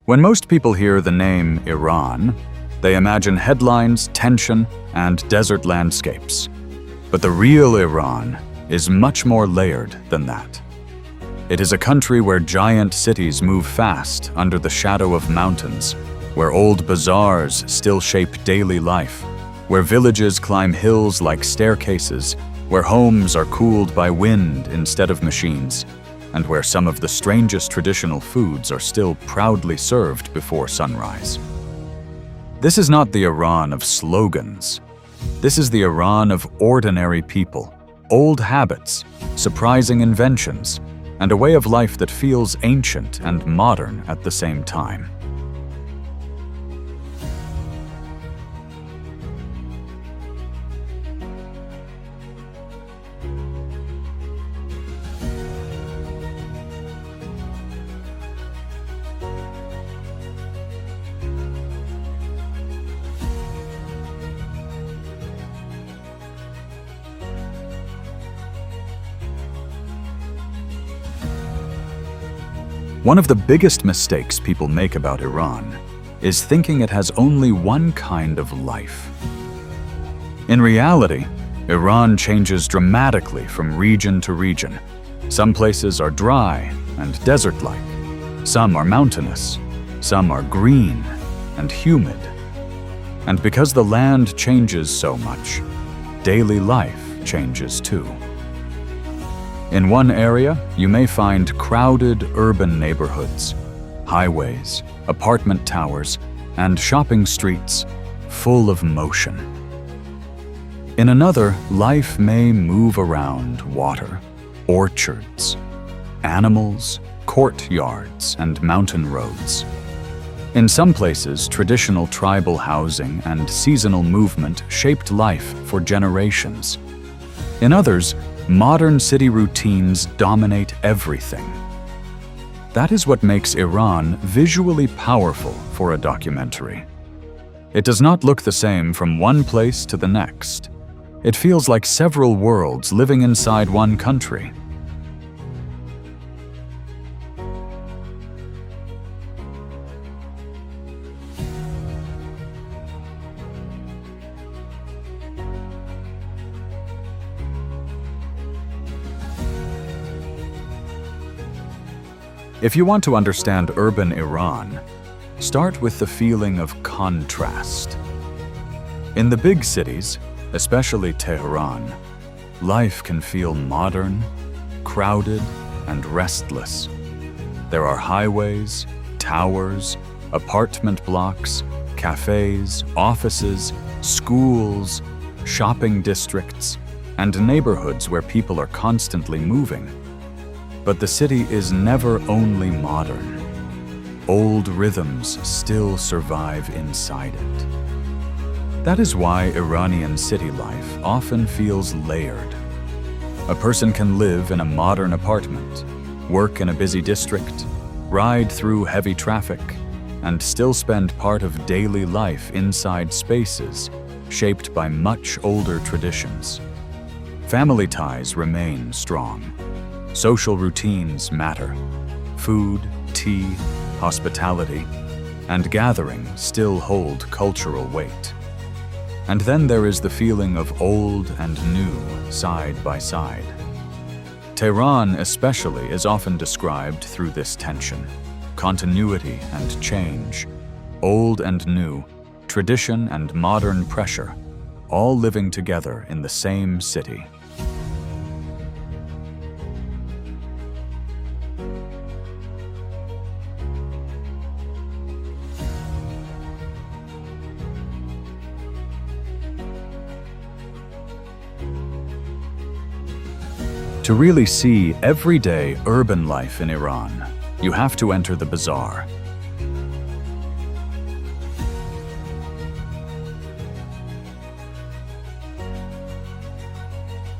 When most people hear the name Iran, they imagine headlines, tension, and desert landscapes. But the real Iran is much more layered than that. It is a country where giant cities move fast under the shadow of mountains, where old bazaars still shape daily life, where villages climb hills like staircases, where homes are cooled by wind instead of machines, and where some of the strangest traditional foods are still proudly served before sunrise. This is not the Iran of slogans. This is the Iran of ordinary people, old habits, surprising inventions, and a way of life that feels ancient and modern at the same time. One of the biggest mistakes people make about Iran is thinking it has only one kind of life. In reality, Iran changes dramatically from region to region. Some places are dry and desert-like. Some are mountainous. Some are green and humid. And because the land changes so much, daily life changes too. In one area, you may find crowded urban neighborhoods, highways, apartment towers, and shopping streets full of motion. In another, life may move around water, orchards, animals, courtyards, and mountain roads. In some places, traditional tribal housing and seasonal movement shaped life for generations. In others, modern city routines dominate everything. That is what makes Iran visually powerful for a documentary. It does not look the same from one place to the next. It feels like several worlds living inside one country. If you want to understand urban Iran, start with the feeling of contrast. In the big cities, especially Tehran, life can feel modern, crowded, and restless. There are highways, towers, apartment blocks, cafes, offices, schools, shopping districts, and neighborhoods where people are constantly moving. But the city is never only modern. Old rhythms still survive inside it. That is why Iranian city life often feels layered. A person can live in a modern apartment, work in a busy district, ride through heavy traffic, and still spend part of daily life inside spaces shaped by much older traditions. Family ties remain strong. Social routines matter. Food, tea, hospitality, and gathering still hold cultural weight. And then there is the feeling of old and new side by side. Tehran especially is often described through this tension, continuity and change, old and new, tradition and modern pressure, all living together in the same city. To really see everyday urban life in Iran, you have to enter the bazaar.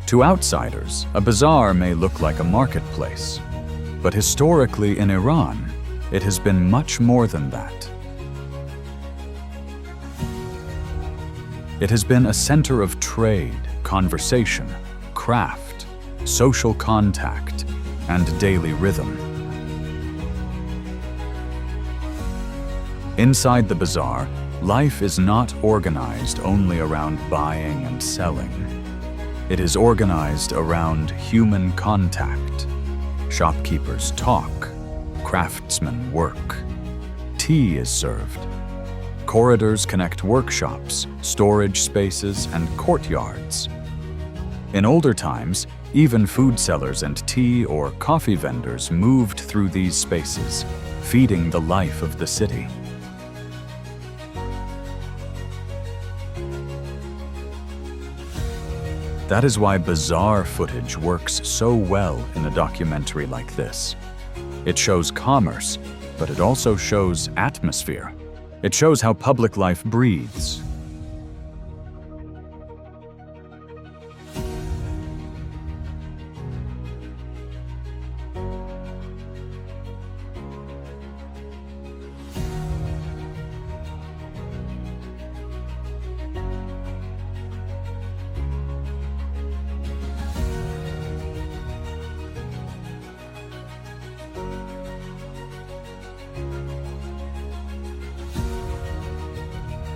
To outsiders, a bazaar may look like a marketplace, but historically in Iran, it has been much more than that. It has been a center of trade, conversation, craft, social contact, and daily rhythm. Inside the bazaar, life is not organized only around buying and selling. It is organized around human contact. Shopkeepers talk, craftsmen work. Tea is served. Corridors connect workshops, storage spaces, and courtyards. In older times, even food sellers and tea or coffee vendors moved through these spaces, feeding the life of the city. That is why bazaar footage works so well in a documentary like this. It shows commerce, but it also shows atmosphere. It shows how public life breathes.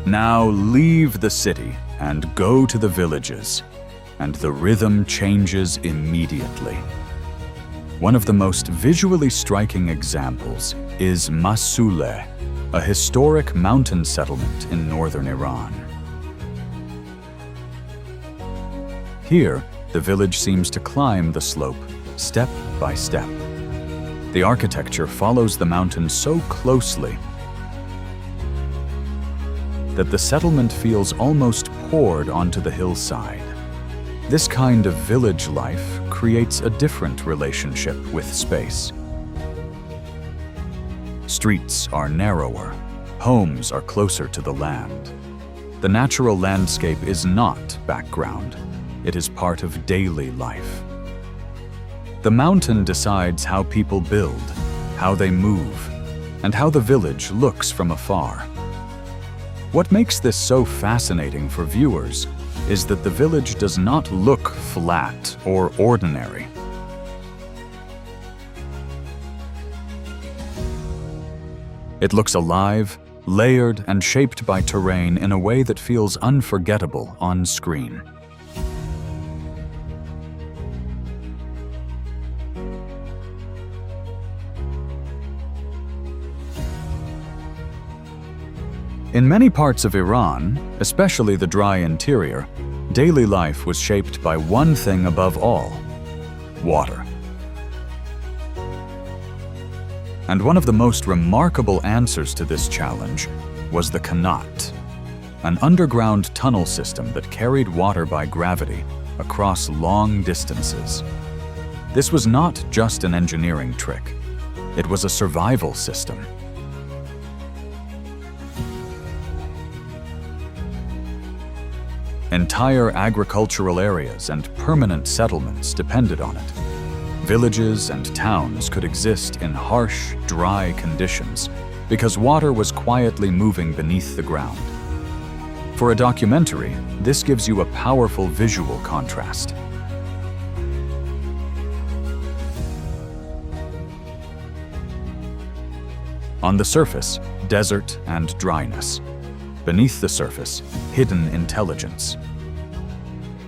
Now leave the city and go to the villages, and the rhythm changes immediately. One of the most visually striking examples is Masouleh, a historic mountain settlement in northern Iran. Here, the village seems to climb the slope, step by step. The architecture follows the mountain so closely that the settlement feels almost poured onto the hillside. This kind of village life creates a different relationship with space. Streets are narrower, homes are closer to the land. The natural landscape is not background, it is part of daily life. The mountain decides how people build, how they move, and how the village looks from afar. What makes this so fascinating for viewers is that the village does not look flat or ordinary. It looks alive, layered, and shaped by terrain in a way that feels unforgettable on screen. In many parts of Iran, especially the dry interior, daily life was shaped by one thing above all: water. And one of the most remarkable answers to this challenge was the qanat, an underground tunnel system that carried water by gravity across long distances. This was not just an engineering trick, it was a survival system. Entire agricultural areas and permanent settlements depended on it. Villages and towns could exist in harsh, dry conditions because water was quietly moving beneath the ground. For a documentary, this gives you a powerful visual contrast. On the surface, desert and dryness. Beneath the surface, hidden intelligence.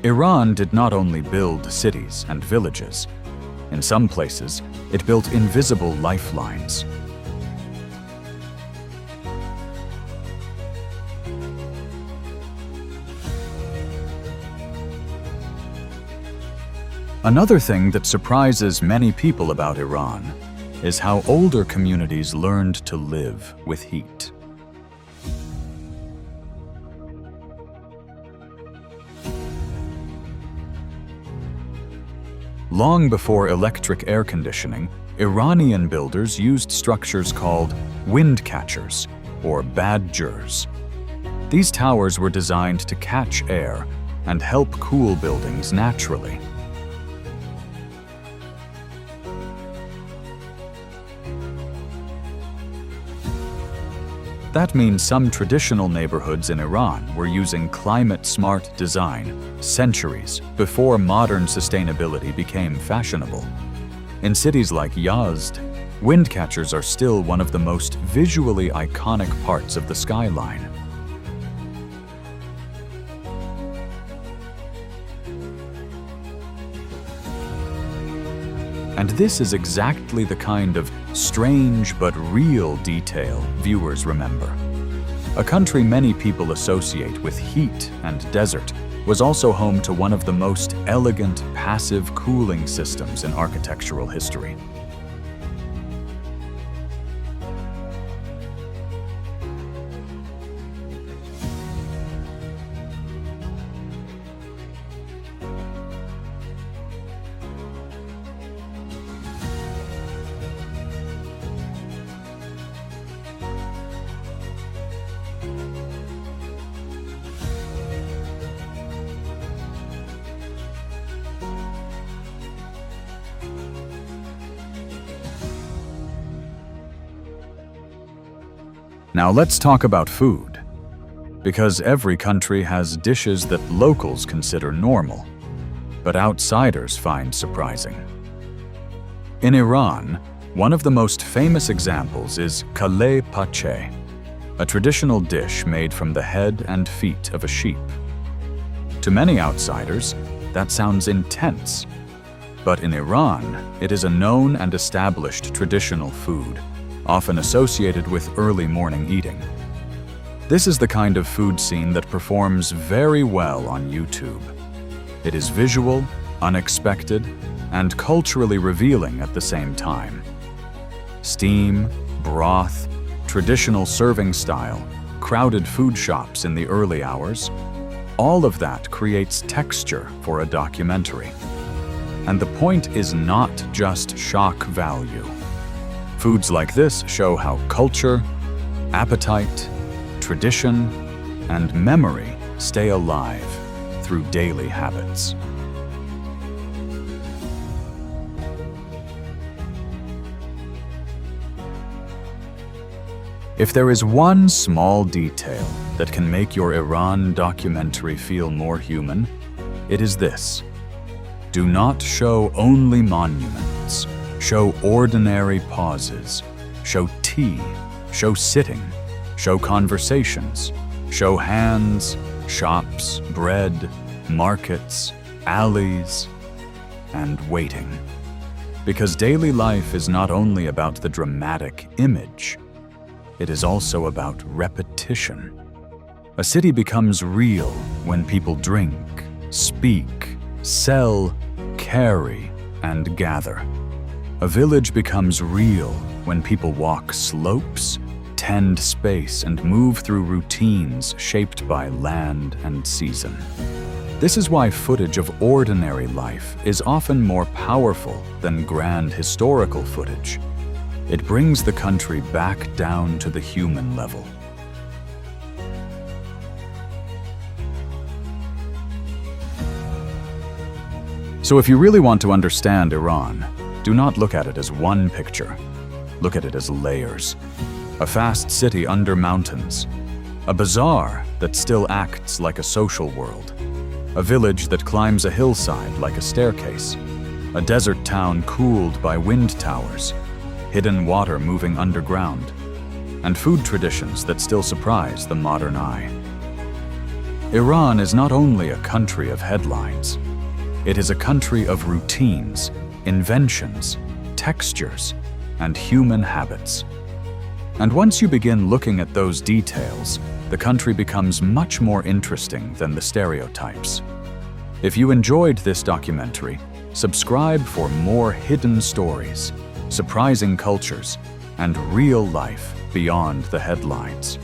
Iran did not only build cities and villages. In some places, it built invisible lifelines. Another thing that surprises many people about Iran is how older communities learned to live with heat. Long before electric air conditioning, Iranian builders used structures called windcatchers, or badgers. These towers were designed to catch air and help cool buildings naturally. That means some traditional neighborhoods in Iran were using climate-smart design centuries before modern sustainability became fashionable. In cities like Yazd, windcatchers are still one of the most visually iconic parts of the skyline. And this is exactly the kind of strange but real detail viewers remember. A country many people associate with heat and desert was also home to one of the most elegant passive cooling systems in architectural history. Now let's talk about food, because every country has dishes that locals consider normal, but outsiders find surprising. In Iran, one of the most famous examples is kale pache, a traditional dish made from the head and feet of a sheep. To many outsiders, that sounds intense, but in Iran, it is a known and established traditional food, often associated with early morning eating. This is the kind of food scene that performs very well on YouTube. It is visual, unexpected, and culturally revealing at the same time. Steam, broth, traditional serving style, crowded food shops in the early hours, all of that creates texture for a documentary. And the point is not just shock value. Foods like this show how culture, appetite, tradition, and memory stay alive through daily habits. If there is one small detail that can make your Iran documentary feel more human, it is this. Do not show only monuments. Show ordinary pauses, show tea, show sitting, show conversations, show hands, shops, bread, markets, alleys, and waiting. Because daily life is not only about the dramatic image, it is also about repetition. A city becomes real when people drink, speak, sell, carry, and gather. A village becomes real when people walk slopes, tend space, and move through routines shaped by land and season. This is why footage of ordinary life is often more powerful than grand historical footage. It brings the country back down to the human level. So if you really want to understand Iran, do not look at it as one picture. Look at it as layers. A fast city under mountains. A bazaar that still acts like a social world. A village that climbs a hillside like a staircase. A desert town cooled by wind towers. Hidden water moving underground. And food traditions that still surprise the modern eye. Iran is not only a country of headlines. It is a country of routines, inventions, textures, and human habits. And once you begin looking at those details, the country becomes much more interesting than the stereotypes. If you enjoyed this documentary, subscribe for more hidden stories, surprising cultures, and real life beyond the headlines.